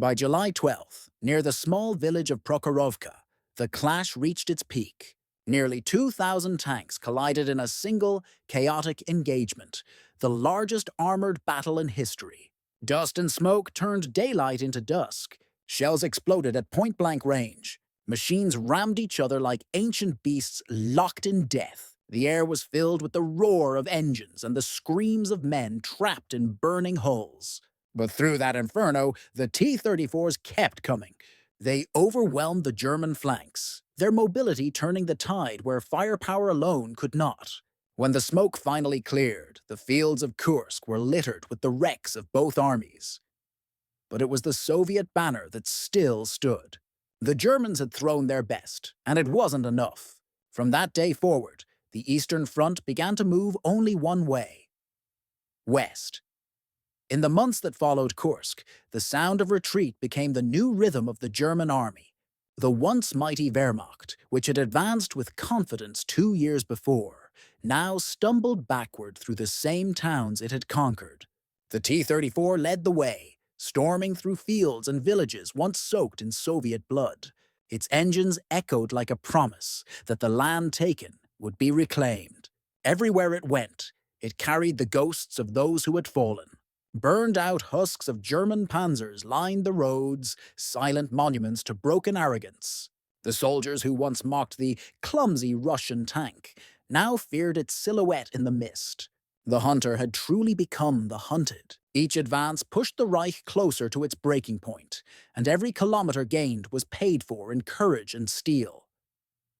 By July 12th, near the small village of Prokhorovka, the clash reached its peak. Nearly 2,000 tanks collided in a single, chaotic engagement, the largest armored battle in history. Dust and smoke turned daylight into dusk. Shells exploded at point-blank range. Machines rammed each other like ancient beasts locked in death. The air was filled with the roar of engines and the screams of men trapped in burning hulls. But through that inferno, the T-34s kept coming. They overwhelmed the German flanks, their mobility turning the tide where firepower alone could not. When the smoke finally cleared, the fields of Kursk were littered with the wrecks of both armies. But it was the Soviet banner that still stood. The Germans had thrown their best, and it wasn't enough. From that day forward, the Eastern Front began to move only one way: west. In the months that followed Kursk, the sound of retreat became the new rhythm of the German army. The once mighty Wehrmacht, which had advanced with confidence 2 years before, now stumbled backward through the same towns it had conquered. The T-34 led the way, storming through fields and villages once soaked in Soviet blood. Its engines echoed like a promise that the land taken would be reclaimed. Everywhere it went, it carried the ghosts of those who had fallen. Burned-out husks of German Panzers lined the roads, silent monuments to broken arrogance. The soldiers who once mocked the clumsy Russian tank now feared its silhouette in the mist. The hunter had truly become the hunted. Each advance pushed the Reich closer to its breaking point, and every kilometer gained was paid for in courage and steel.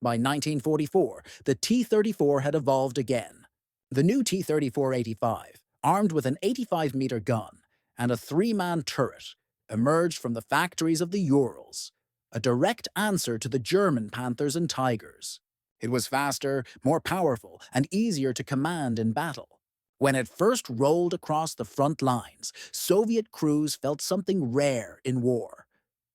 By 1944, the T-34 had evolved again. The new T-34-85, armed with an 85-meter gun and a 3-man turret, emerged from the factories of the Urals, a direct answer to the German Panthers and Tigers. It was faster, more powerful, and easier to command in battle. When it first rolled across the front lines, Soviet crews felt something rare in war: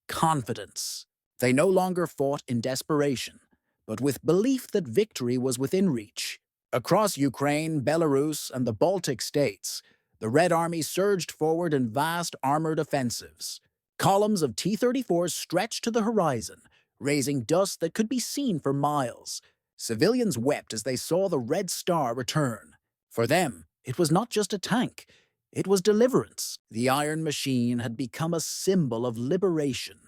confidence. They no longer fought in desperation, but with belief that victory was within reach. Across Ukraine, Belarus, and the Baltic states, the Red Army surged forward in vast armored offensives. Columns of T-34s stretched to the horizon, raising dust that could be seen for miles. Civilians wept as they saw the Red Star return. For them, it was not just a tank. It was deliverance. The iron machine had become a symbol of liberation,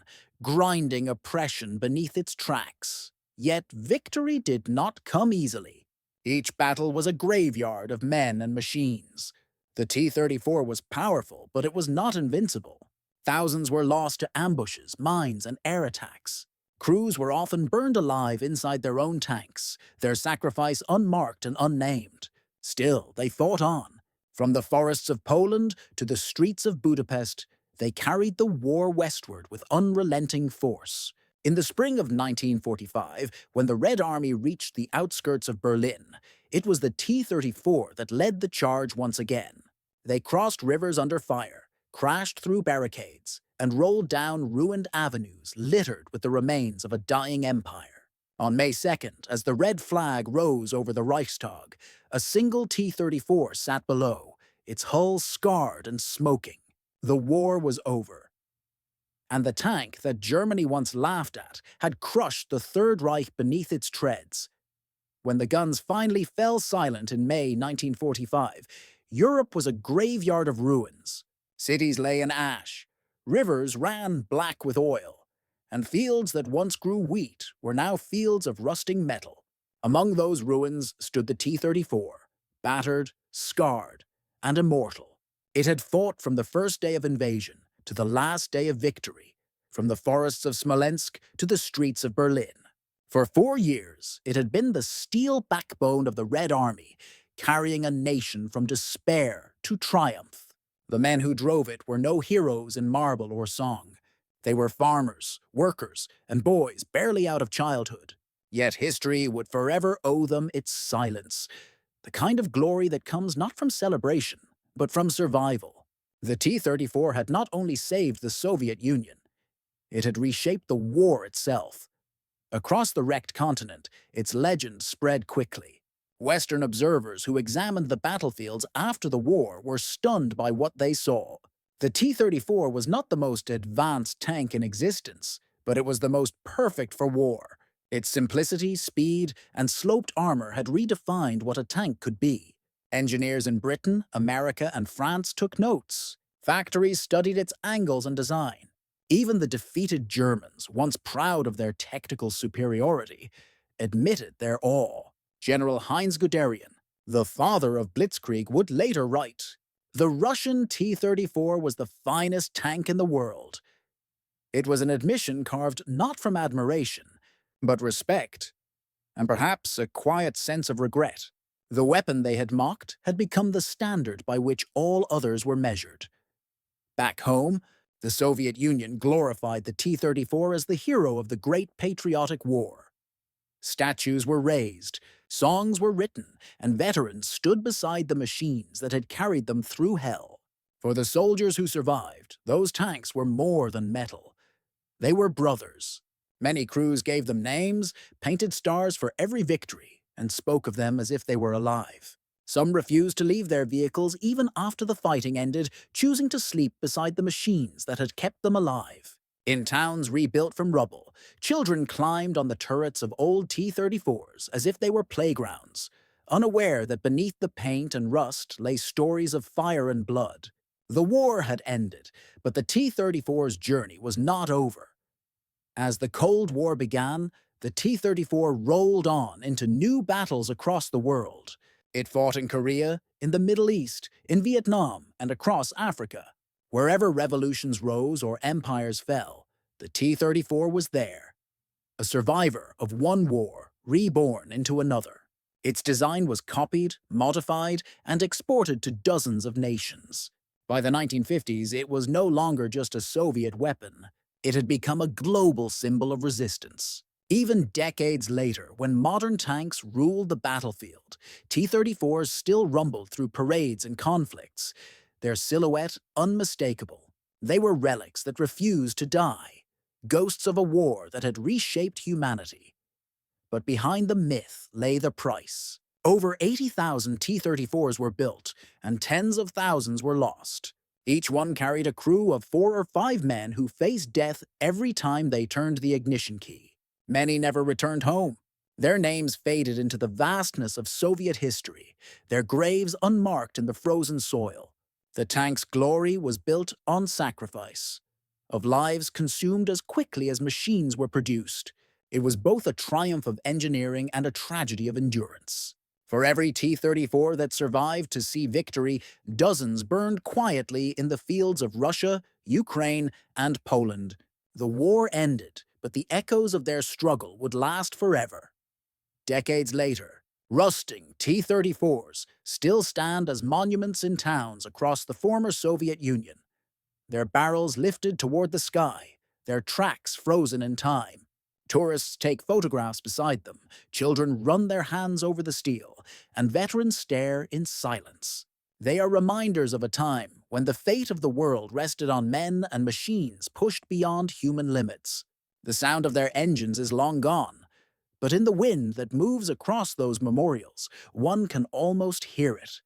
grinding oppression beneath its tracks. Yet victory did not come easily. Each battle was a graveyard of men and machines. The T-34 was powerful, but it was not invincible. Thousands were lost to ambushes, mines, and air attacks. Crews were often burned alive inside their own tanks, their sacrifice unmarked and unnamed. Still, they fought on. From the forests of Poland to the streets of Budapest, they carried the war westward with unrelenting force. In the spring of 1945, when the Red Army reached the outskirts of Berlin, it was the T-34 that led the charge once again. They crossed rivers under fire, crashed through barricades, and rolled down ruined avenues littered with the remains of a dying empire. On May 2nd, as the red flag rose over the Reichstag, a single T-34 sat below, its hull scarred and smoking. The war was over. And the tank that Germany once laughed at had crushed the Third Reich beneath its treads. When the guns finally fell silent in May 1945, Europe was a graveyard of ruins. Cities lay in ash, rivers ran black with oil, and fields that once grew wheat were now fields of rusting metal. Among those ruins stood the T-34, battered, scarred, and immortal. It had fought from the first day of invasion to the last day of victory, from the forests of Smolensk to the streets of Berlin. For 4 years, it had been the steel backbone of the Red Army, carrying a nation from despair to triumph. The men who drove it were no heroes in marble or song. They were farmers, workers, and boys barely out of childhood. Yet history would forever owe them its silence, the kind of glory that comes not from celebration, but from survival. The T-34 had not only saved the Soviet Union, it had reshaped the war itself. Across the wrecked continent, its legend spread quickly. Western observers who examined the battlefields after the war were stunned by what they saw. The T-34 was not the most advanced tank in existence, but it was the most perfect for war. Its simplicity, speed, and sloped armor had redefined what a tank could be. Engineers in Britain, America, and France took notes. Factories studied its angles and design. Even the defeated Germans, once proud of their technical superiority, admitted their awe. General Heinz Guderian, the father of Blitzkrieg, would later write, "The Russian T-34 was the finest tank in the world." It was an admission carved not from admiration, but respect, and perhaps a quiet sense of regret. The weapon they had mocked had become the standard by which all others were measured. Back home, the Soviet Union glorified the T-34 as the hero of the Great Patriotic War. Statues were raised, songs were written, and veterans stood beside the machines that had carried them through hell. For the soldiers who survived, those tanks were more than metal. They were brothers. Many crews gave them names, painted stars for every victory, and spoke of them as if they were alive. Some refused to leave their vehicles even after the fighting ended, choosing to sleep beside the machines that had kept them alive. In towns rebuilt from rubble, children climbed on the turrets of old T-34s as if they were playgrounds, unaware that beneath the paint and rust lay stories of fire and blood. The war had ended, but the T-34's journey was not over. As the Cold War began, the T-34 rolled on into new battles across the world. It fought in Korea, in the Middle East, in Vietnam, and across Africa. Wherever revolutions rose or empires fell, the T-34 was there. A survivor of one war, reborn into another. Its design was copied, modified, and exported to dozens of nations. By the 1950s, it was no longer just a Soviet weapon. It had become a global symbol of resistance. Even decades later, when modern tanks ruled the battlefield, T-34s still rumbled through parades and conflicts, their silhouette unmistakable. They were relics that refused to die, ghosts of a war that had reshaped humanity. But behind the myth lay the price. Over 80,000 T-34s were built, and tens of thousands were lost. Each one carried a crew of 4 or 5 men who faced death every time they turned the ignition key. Many never returned home. Their names faded into the vastness of Soviet history, their graves unmarked in the frozen soil. The tank's glory was built on sacrifice, of lives consumed as quickly as machines were produced. It was both a triumph of engineering and a tragedy of endurance. For every T-34 that survived to see victory, dozens burned quietly in the fields of Russia, Ukraine, and Poland. The war ended, but the echoes of their struggle would last forever. Decades later, rusting T-34s still stand as monuments in towns across the former Soviet Union. Their barrels lifted toward the sky, their tracks frozen in time. Tourists take photographs beside them, children run their hands over the steel, and veterans stare in silence. They are reminders of a time when the fate of the world rested on men and machines pushed beyond human limits. The sound of their engines is long gone, but in the wind that moves across those memorials, one can almost hear it.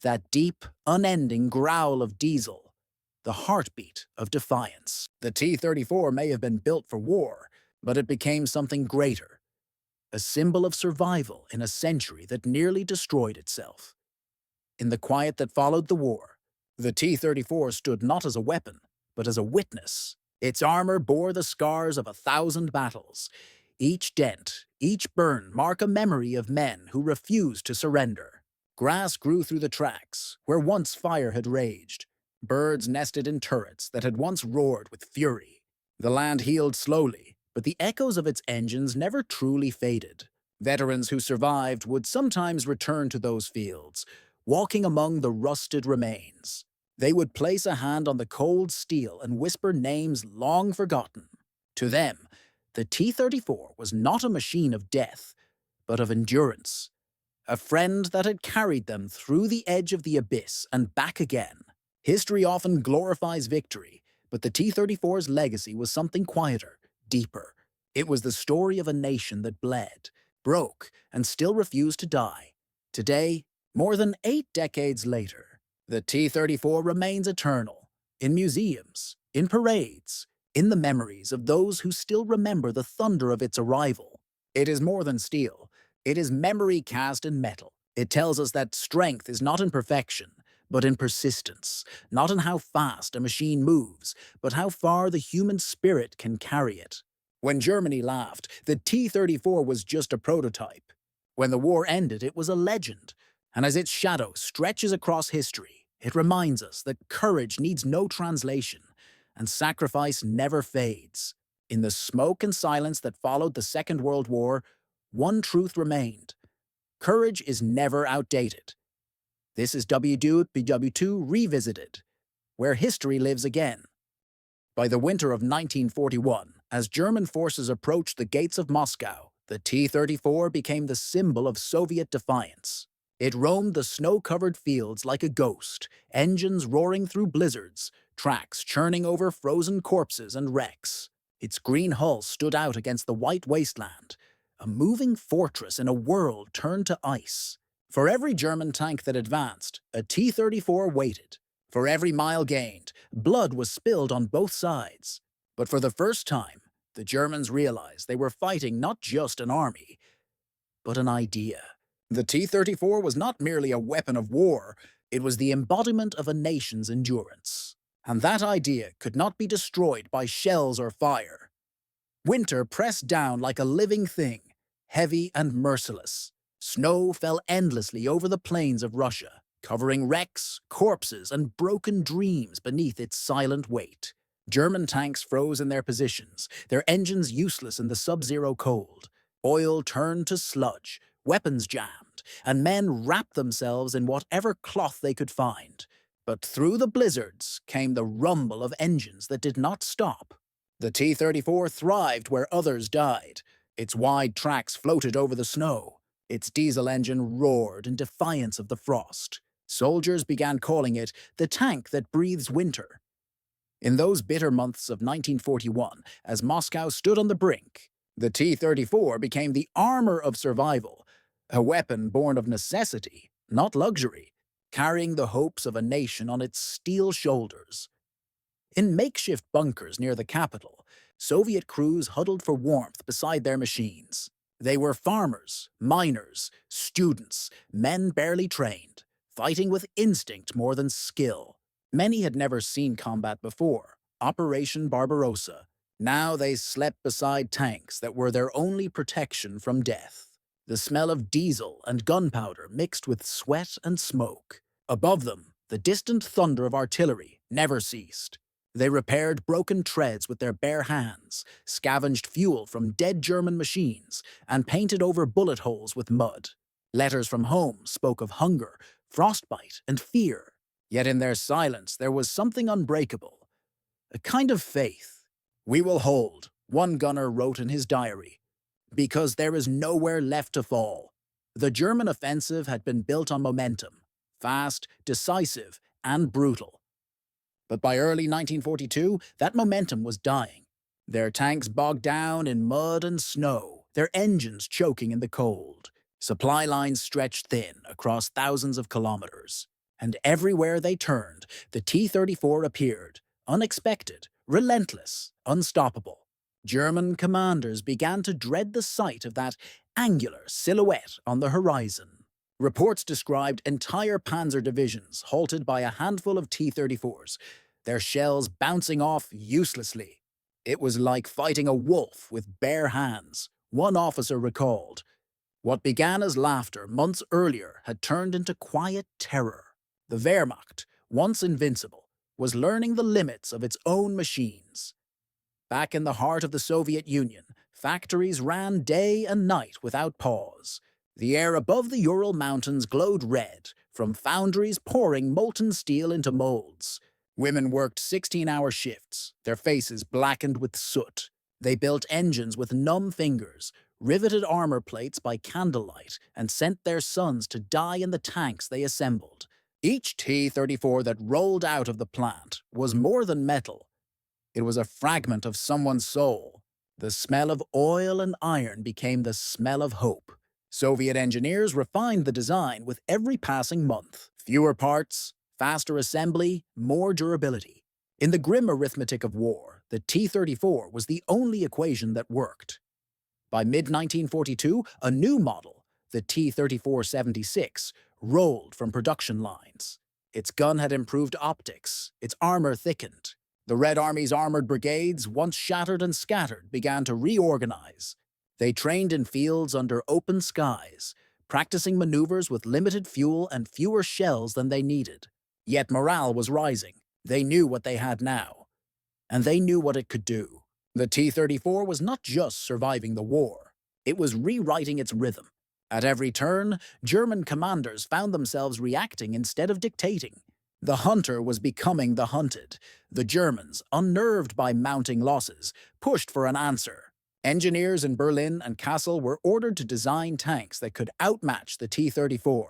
That deep, unending growl of diesel, the heartbeat of defiance. The T-34 may have been built for war, but it became something greater, a symbol of survival in a century that nearly destroyed itself. In the quiet that followed the war, the T-34 stood not as a weapon, but as a witness. Its armor bore the scars of 1,000 battles. Each dent, each burn mark a memory of men who refused to surrender. Grass grew through the tracks, where once fire had raged. Birds nested in turrets that had once roared with fury. The land healed slowly, but the echoes of its engines never truly faded. Veterans who survived would sometimes return to those fields, walking among the rusted remains. They would place a hand on the cold steel and whisper names long forgotten. To them, the T-34 was not a machine of death, but of endurance. A friend that had carried them through the edge of the abyss and back again. History often glorifies victory, but the T-34's legacy was something quieter, deeper. It was the story of a nation that bled, broke, and still refused to die. Today, more than 8 decades later, the T-34 remains eternal, in museums, in parades, in the memories of those who still remember the thunder of its arrival. It is more than steel. It is memory cast in metal. It tells us that strength is not in perfection, but in persistence, not in how fast a machine moves, but how far the human spirit can carry it. When Germany laughed, the T-34 was just a prototype. When the war ended, it was a legend. And as its shadow stretches across history, it reminds us that courage needs no translation, and sacrifice never fades. In the smoke and silence that followed the Second World War, one truth remained. Courage is never outdated. This is WW2 Revisited, where history lives again. By the winter of 1941, as German forces approached the gates of Moscow, the T-34 became the symbol of Soviet defiance. It roamed the snow-covered fields like a ghost, engines roaring through blizzards, tracks churning over frozen corpses and wrecks. Its green hull stood out against the white wasteland, a moving fortress in a world turned to ice. For every German tank that advanced, a T-34 waited. For every mile gained, blood was spilled on both sides. But for the first time, the Germans realized they were fighting not just an army, but an idea. The T-34 was not merely a weapon of war, it was the embodiment of a nation's endurance. And that idea could not be destroyed by shells or fire. Winter pressed down like a living thing, heavy and merciless. Snow fell endlessly over the plains of Russia, covering wrecks, corpses, and broken dreams beneath its silent weight. German tanks froze in their positions, their engines useless in the sub-zero cold. Oil turned to sludge, weapons jammed, and men wrapped themselves in whatever cloth they could find. But through the blizzards came the rumble of engines that did not stop. The T-34 thrived where others died. Its wide tracks floated over the snow. Its diesel engine roared in defiance of the frost. Soldiers began calling it the tank that breathes winter. In those bitter months of 1941, as Moscow stood on the brink, the T-34 became the armor of survival, a weapon born of necessity, not luxury, carrying the hopes of a nation on its steel shoulders. In makeshift bunkers near the capital, Soviet crews huddled for warmth beside their machines. They were farmers, miners, students, men barely trained, fighting with instinct more than skill. Many had never seen combat before, Operation Barbarossa. Now they slept beside tanks that were their only protection from death. The smell of diesel and gunpowder mixed with sweat and smoke. Above them, the distant thunder of artillery never ceased. They repaired broken treads with their bare hands, scavenged fuel from dead German machines, and painted over bullet holes with mud. Letters from home spoke of hunger, frostbite, and fear. Yet in their silence there was something unbreakable, a kind of faith. "We will hold," one gunner wrote in his diary, "because there is nowhere left to fall." The German offensive had been built on momentum, fast, decisive, and brutal. But by early 1942, that momentum was dying. Their tanks bogged down in mud and snow, their engines choking in the cold. Supply lines stretched thin across thousands of kilometers. And everywhere they turned, the T-34 appeared, unexpected, relentless, unstoppable. German commanders began to dread the sight of that angular silhouette on the horizon. Reports described entire Panzer divisions halted by a handful of T-34s, their shells bouncing off uselessly. It was like fighting a wolf with bare hands, one officer recalled. What began as laughter months earlier had turned into quiet terror. The Wehrmacht, once invincible, was learning the limits of its own machines. Back in the heart of the Soviet Union, factories ran day and night without pause. The air above the Ural Mountains glowed red, from foundries pouring molten steel into molds. Women worked 16-hour shifts, their faces blackened with soot. They built engines with numb fingers, riveted armor plates by candlelight, and sent their sons to die in the tanks they assembled. Each T-34 that rolled out of the plant was more than metal. It was a fragment of someone's soul. The smell of oil and iron became the smell of hope. Soviet engineers refined the design with every passing month. Fewer parts, faster assembly, more durability. In the grim arithmetic of war, the T-34 was the only equation that worked. By mid-1942, a new model, the T-34-76, rolled from production lines. Its gun had improved optics, its armor thickened. The Red Army's armored brigades, once shattered and scattered, began to reorganize. They trained in fields under open skies, practicing maneuvers with limited fuel and fewer shells than they needed. Yet morale was rising. They knew what they had now, and they knew what it could do. The T-34 was not just surviving the war. It was rewriting its rhythm. At every turn, German commanders found themselves reacting instead of dictating. The hunter was becoming the hunted. The Germans, unnerved by mounting losses, pushed for an answer. Engineers in Berlin and Kassel were ordered to design tanks that could outmatch the T-34.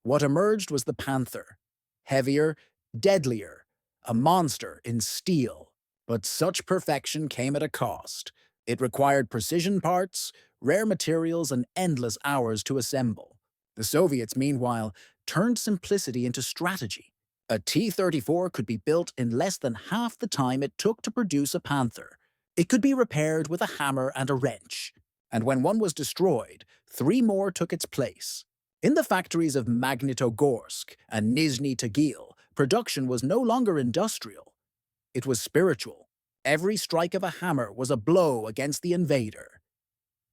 What emerged was the Panther. Heavier, deadlier, a monster in steel. But such perfection came at a cost. It required precision parts, rare materials, and endless hours to assemble. The Soviets, meanwhile, turned simplicity into strategy. A T-34 could be built in less than half the time it took to produce a Panther. It could be repaired with a hammer and a wrench. And when one was destroyed, 3 more took its place. In the factories of Magnitogorsk and Nizhny Tagil, production was no longer industrial. It was spiritual. Every strike of a hammer was a blow against the invader.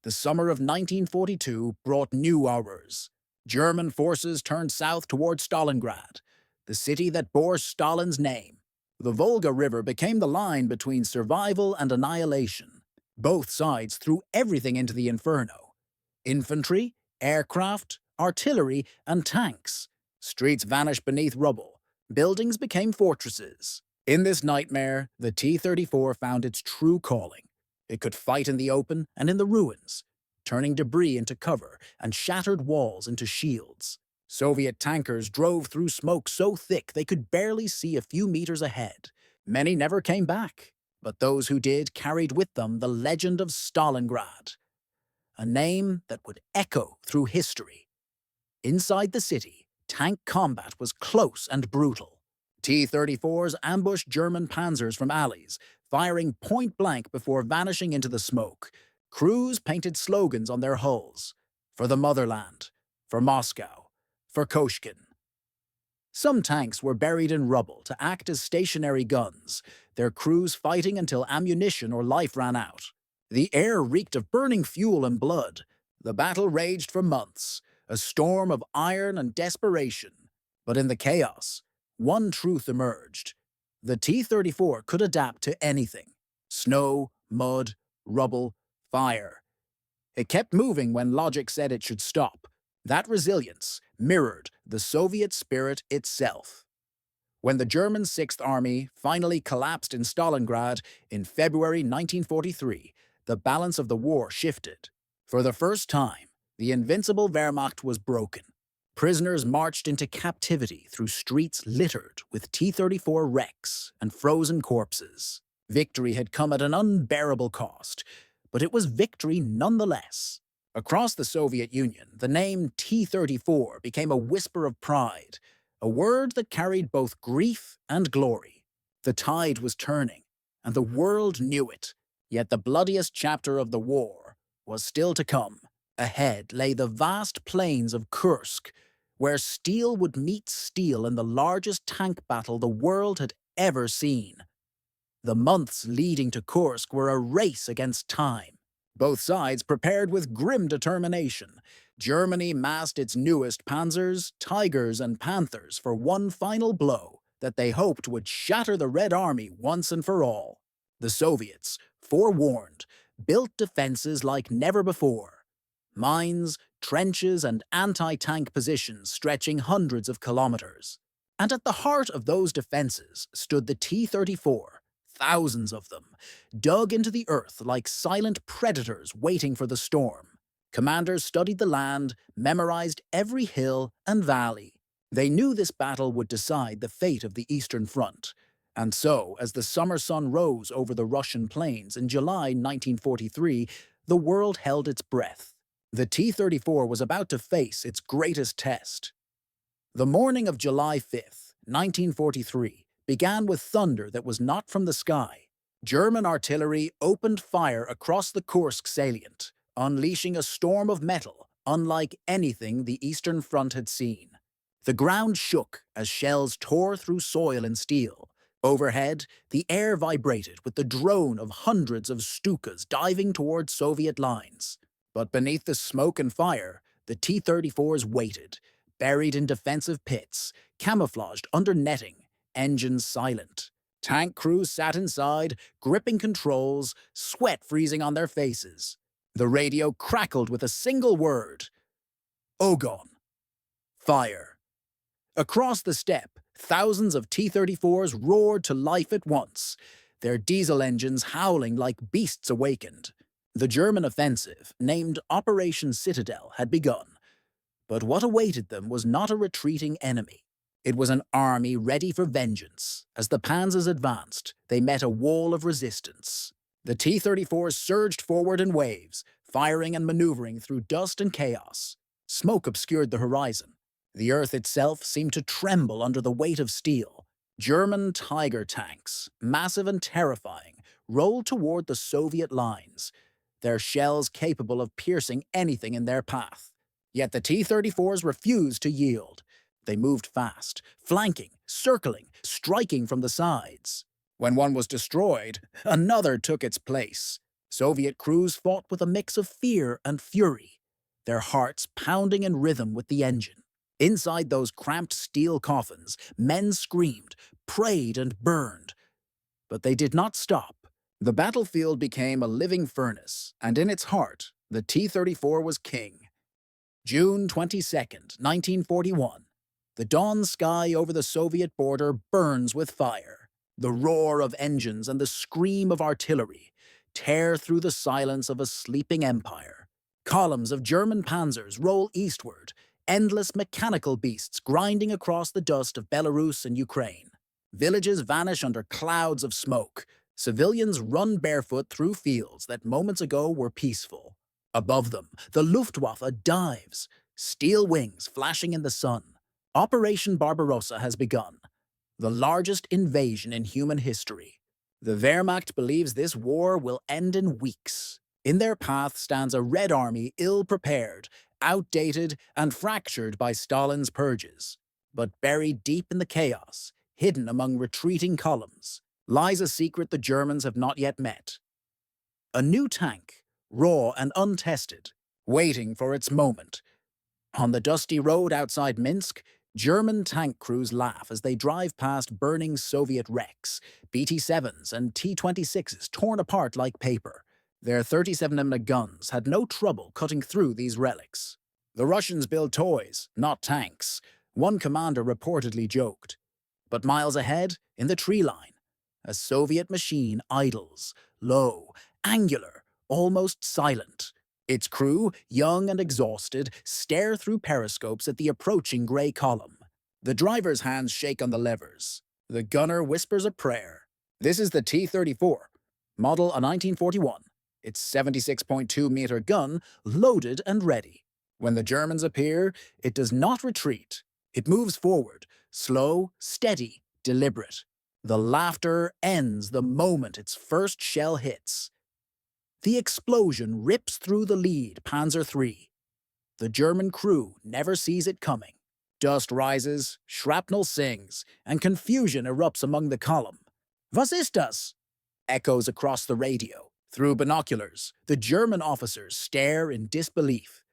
The summer of 1942 brought new horrors. German forces turned south toward Stalingrad, the city that bore Stalin's name. The Volga River became the line between survival and annihilation. Both sides threw everything into the inferno. Infantry, aircraft, artillery, and tanks. Streets vanished beneath rubble. Buildings became fortresses. In this nightmare, the T-34 found its true calling. It could fight in the open and in the ruins, turning debris into cover and shattered walls into shields. Soviet tankers drove through smoke so thick they could barely see a few meters ahead. Many never came back, but those who did carried with them the legend of Stalingrad, a name that would echo through history. Inside the city, tank combat was close and brutal. T-34s ambushed German Panzers from alleys, firing point-blank before vanishing into the smoke. Crews painted slogans on their hulls. For the motherland, for Moscow, for Koshkin. Some tanks were buried in rubble to act as stationary guns, their crews fighting until ammunition or life ran out. The air reeked of burning fuel and blood. The battle raged for months, a storm of iron and desperation. But in the chaos, one truth emerged. The T-34 could adapt to anything. Snow, mud, rubble, fire. It kept moving when logic said it should stop. That resilience mirrored the Soviet spirit itself. When the German Sixth Army finally collapsed in Stalingrad in February 1943, the balance of the war shifted. For the first time, the invincible Wehrmacht was broken. Prisoners marched into captivity through streets littered with T-34 wrecks and frozen corpses. Victory had come at an unbearable cost, but it was victory nonetheless. Across the Soviet Union, the name T-34 became a whisper of pride, a word that carried both grief and glory. The tide was turning, and the world knew it. Yet the bloodiest chapter of the war was still to come. Ahead lay the vast plains of Kursk, where steel would meet steel in the largest tank battle the world had ever seen. The months leading to Kursk were a race against time. Both sides prepared with grim determination. Germany massed its newest Panzers, Tigers, and Panthers for one final blow that they hoped would shatter the Red Army once and for all. The Soviets, forewarned, built defenses like never before. Mines, trenches, and anti-tank positions stretching hundreds of kilometers. And at the heart of those defenses stood the T-34, thousands of them, dug into the earth like silent predators waiting for the storm. Commanders studied the land, memorized every hill and valley. They knew this battle would decide the fate of the Eastern Front. And so, as the summer sun rose over the Russian plains in July 1943, the world held its breath. The T-34 was about to face its greatest test. The morning of July 5th, 1943, began with thunder that was not from the sky. German artillery opened fire across the Kursk salient, unleashing a storm of metal unlike anything the Eastern Front had seen. The ground shook as shells tore through soil and steel. Overhead, the air vibrated with the drone of hundreds of Stukas diving toward Soviet lines. But beneath the smoke and fire, the T-34s waited, buried in defensive pits, camouflaged under netting, engines silent. Tank crews sat inside, gripping controls, sweat freezing on their faces. The radio crackled with a single word. Ogon. Fire. Across the steppe, thousands of T-34s roared to life at once, their diesel engines howling like beasts awakened. The German offensive, named Operation Citadel, had begun. But what awaited them was not a retreating enemy. It was an army ready for vengeance. As the Panzers advanced, they met a wall of resistance. The T-34s surged forward in waves, firing and maneuvering through dust and chaos. Smoke obscured the horizon. The earth itself seemed to tremble under the weight of steel. German Tiger tanks, massive and terrifying, rolled toward the Soviet lines, their shells capable of piercing anything in their path. Yet the T-34s refused to yield. They moved fast, flanking, circling, striking from the sides. When one was destroyed, another took its place. Soviet crews fought with a mix of fear and fury, their hearts pounding in rhythm with the engine. Inside those cramped steel coffins, men screamed, prayed, and burned. But they did not stop. The battlefield became a living furnace, and in its heart, the T-34 was king. June 22nd, 1941. The dawn sky over the Soviet border burns with fire. The roar of engines and the scream of artillery tear through the silence of a sleeping empire. Columns of German panzers roll eastward, endless mechanical beasts grinding across the dust of Belarus and Ukraine. Villages vanish under clouds of smoke. Civilians run barefoot through fields that moments ago were peaceful. Above them, the Luftwaffe dives, steel wings flashing in the sun. Operation Barbarossa has begun, the largest invasion in human history. The Wehrmacht believes this war will end in weeks. In their path stands a Red Army ill-prepared, outdated, and fractured by Stalin's purges. But buried deep in the chaos, hidden among retreating columns, lies a secret the Germans have not yet met. A new tank, raw and untested, waiting for its moment. On the dusty road outside Minsk, German tank crews laugh as they drive past burning Soviet wrecks, BT-7s and T-26s torn apart like paper. Their 37mm guns had no trouble cutting through these relics. The Russians build toys, not tanks, one commander reportedly joked. But miles ahead, in the tree line, a Soviet machine idles, low, angular, almost silent. Its crew, young and exhausted, stare through periscopes at the approaching gray column. The driver's hands shake on the levers. The gunner whispers a prayer. This is the T-34, model a 1941. Its 76.2-meter gun loaded and ready. When the Germans appear, it does not retreat. It moves forward, slow, steady, deliberate. The laughter ends the moment its first shell hits. The explosion rips through the lead Panzer III. The German crew never sees it coming. Dust rises, shrapnel sings, and confusion erupts among the column. Was ist das? Echoes across the radio. Through binoculars, the German officers stare in disbelief.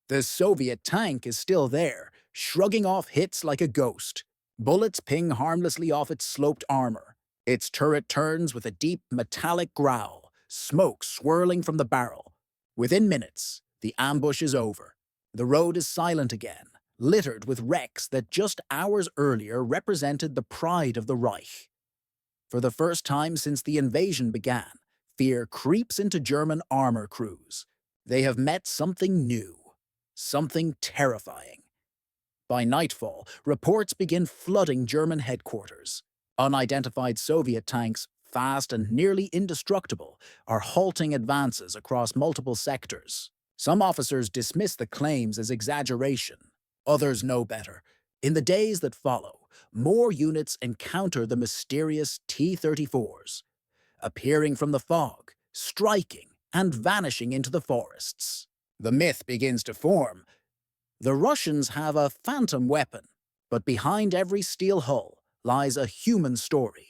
The Soviet tank is still there, shrugging off hits like a ghost. Bullets ping harmlessly off its sloped armor. Its turret turns with a deep metallic growl, smoke swirling from the barrel. Within minutes, the ambush is over. The road is silent again, littered with wrecks that just hours earlier represented the pride of the Reich. For the first time since the invasion began, fear creeps into German armor crews. They have met something new, something terrifying. By nightfall, reports begin flooding German headquarters. Unidentified Soviet tanks, fast and nearly indestructible, are halting advances across multiple sectors. Some officers dismiss the claims as exaggeration. Others know better. In the days that follow, more units encounter the mysterious T-34s, appearing from the fog, striking and vanishing into the forests. The myth begins to form. The Russians have a phantom weapon, but behind every steel hull lies a human story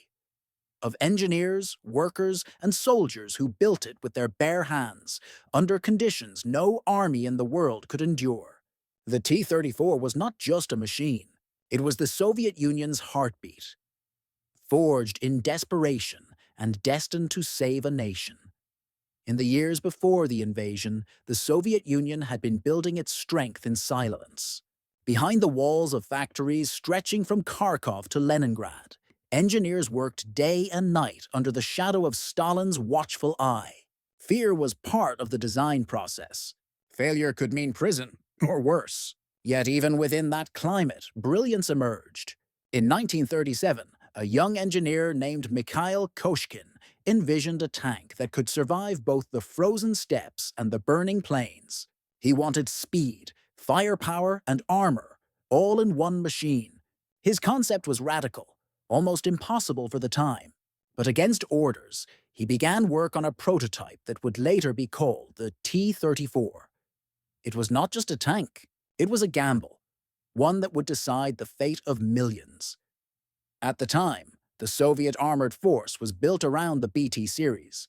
of engineers, workers, and soldiers who built it with their bare hands under conditions no army in the world could endure. The T-34 was not just a machine. It was the Soviet Union's heartbeat, forged in desperation and destined to save a nation. In the years before the invasion, the Soviet Union had been building its strength in silence. Behind the walls of factories stretching from Kharkov to Leningrad, engineers worked day and night under the shadow of Stalin's watchful eye. Fear was part of the design process. Failure could mean prison, or worse. Yet even within that climate, brilliance emerged. In 1937, a young engineer named Mikhail Koshkin envisioned a tank that could survive both the frozen steppes and the burning plains. He wanted speed, firepower, and armor, all in one machine. His concept was radical, almost impossible for the time. But against orders, he began work on a prototype that would later be called the T-34. It was not just a tank, it was a gamble, one that would decide the fate of millions. At the time, the Soviet armored force was built around the BT series.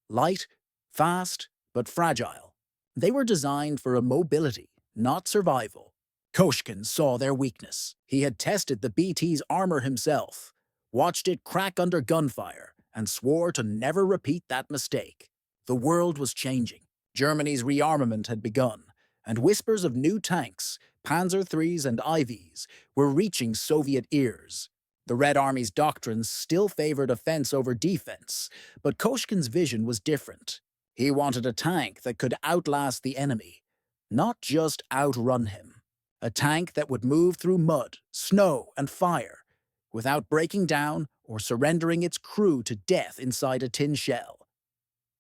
Light, fast, but fragile. They were designed for mobility, not survival. Koshkin saw their weakness. He had tested the BT's armor himself, watched it crack under gunfire, and swore to never repeat that mistake. The world was changing. Germany's rearmament had begun, and whispers of new tanks, Panzer IIIs and IVs, were reaching Soviet ears. The Red Army's doctrines still favored offense over defense, but Koshkin's vision was different. He wanted a tank that could outlast the enemy, not just outrun him. A tank that would move through mud, snow, and fire, without breaking down or surrendering its crew to death inside a tin shell.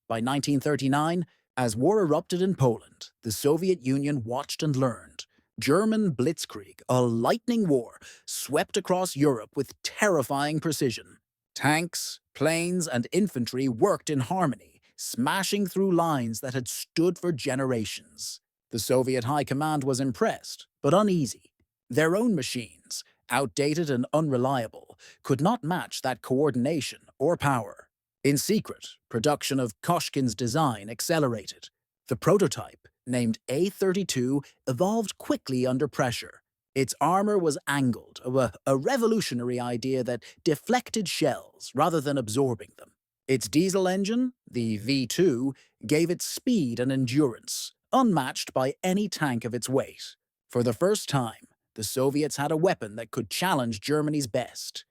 By 1939, as war erupted in Poland, the Soviet Union watched and learned. German blitzkrieg, a lightning war, swept across Europe with terrifying precision. Tanks, planes, and infantry worked in harmony, smashing through lines that had stood for generations. The Soviet high command was impressed, but uneasy. Their own machines, outdated and unreliable, could not match that coordination or power. In secret, production of Koshkin's design accelerated. The prototype, named A-32, evolved quickly under pressure. Its armor was angled, a revolutionary idea that deflected shells rather than absorbing them. Its diesel engine, the V2, gave it speed and endurance, unmatched by any tank of its weight. For the first time, the Soviets had a weapon that could challenge Germany's best,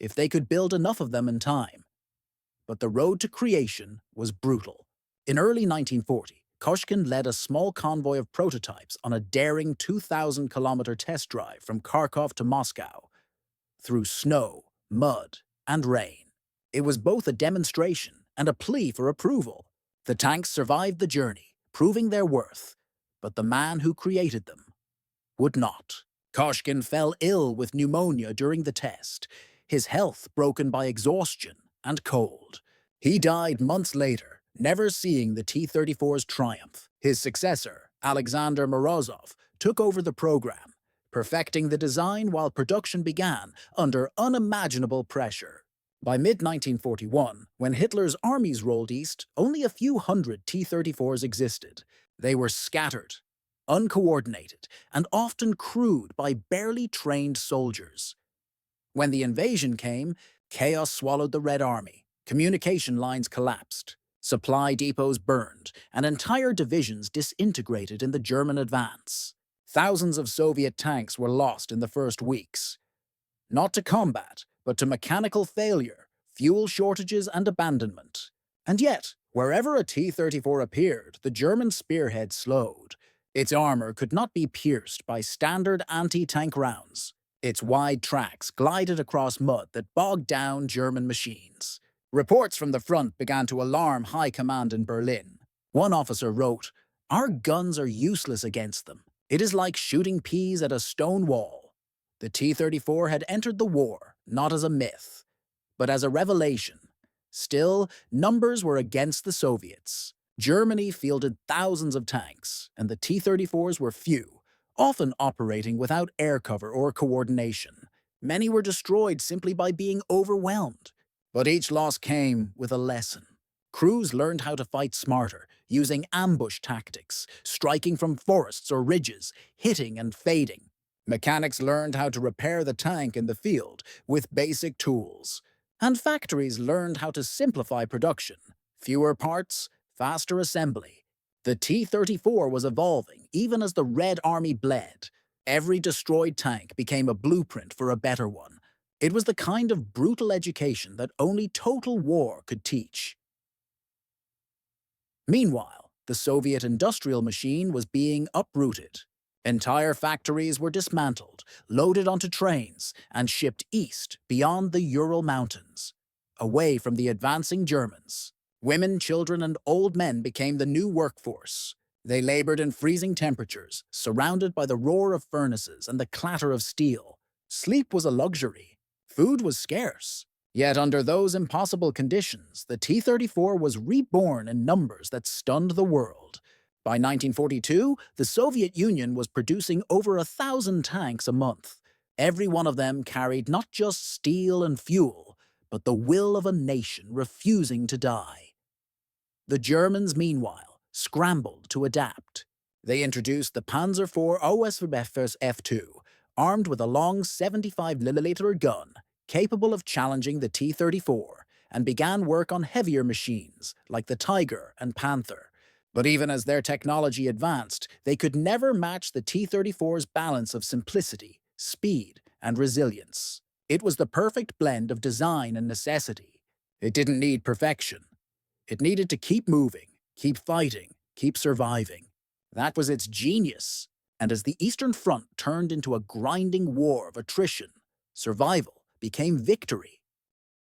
if they could build enough of them in time. But the road to creation was brutal. In early 1940, Koshkin led a small convoy of prototypes on a daring 2,000-kilometer test drive from Kharkov to Moscow, through snow, mud, and rain. It was both a demonstration and a plea for approval. The tanks survived the journey, proving their worth, but the man who created them would not. Koshkin fell ill with pneumonia during the test, his health broken by exhaustion and cold. He died months later, never seeing the T-34's triumph. His successor, Alexander Morozov, took over the program, perfecting the design while production began under unimaginable pressure. By mid-1941, when Hitler's armies rolled east, only a few hundred T-34s existed. They were scattered, uncoordinated, and often crewed by barely trained soldiers. When the invasion came, chaos swallowed the Red Army. Communication lines collapsed, supply depots burned, and entire divisions disintegrated in the German advance. Thousands of Soviet tanks were lost in the first weeks. Not to combat, but to mechanical failure, fuel shortages, and abandonment. And yet, wherever a T-34 appeared, the German spearhead slowed. Its armor could not be pierced by standard anti-tank rounds. Its wide tracks glided across mud that bogged down German machines. Reports from the front began to alarm high command in Berlin. One officer wrote, "Our guns are useless against them. It is like shooting peas at a stone wall." The T-34 had entered the war, not as a myth, but as a revelation. Still, numbers were against the Soviets. Germany fielded thousands of tanks, and the T-34s were few, often operating without air cover or coordination. Many were destroyed simply by being overwhelmed. But each loss came with a lesson. Crews learned how to fight smarter, using ambush tactics, striking from forests or ridges, hitting and fading. Mechanics learned how to repair the tank in the field with basic tools. And factories learned how to simplify production. Fewer parts, faster assembly. The T-34 was evolving even as the Red Army bled. Every destroyed tank became a blueprint for a better one. It was the kind of brutal education that only total war could teach. Meanwhile, the Soviet industrial machine was being uprooted. Entire factories were dismantled, loaded onto trains, and shipped east beyond the Ural Mountains, away from the advancing Germans. Women, children, and old men became the new workforce. They labored in freezing temperatures, surrounded by the roar of furnaces and the clatter of steel. Sleep was a luxury. Food was scarce. Yet under those impossible conditions, the T-34 was reborn in numbers that stunned the world. By 1942, the Soviet Union was producing over 1,000 tanks a month. Every one of them carried not just steel and fuel, but the will of a nation refusing to die. The Germans, meanwhile, scrambled to adapt. They introduced the Panzer IV OSVF F2, armed with a long 75mm gun, capable of challenging the T-34, and began work on heavier machines like the Tiger and Panther. But even as their technology advanced, they could never match the T-34's balance of simplicity, speed, and resilience. It was the perfect blend of design and necessity. It didn't need perfection. It needed to keep moving, keep fighting, keep surviving. That was its genius. And as the Eastern Front turned into a grinding war of attrition, survival became victory.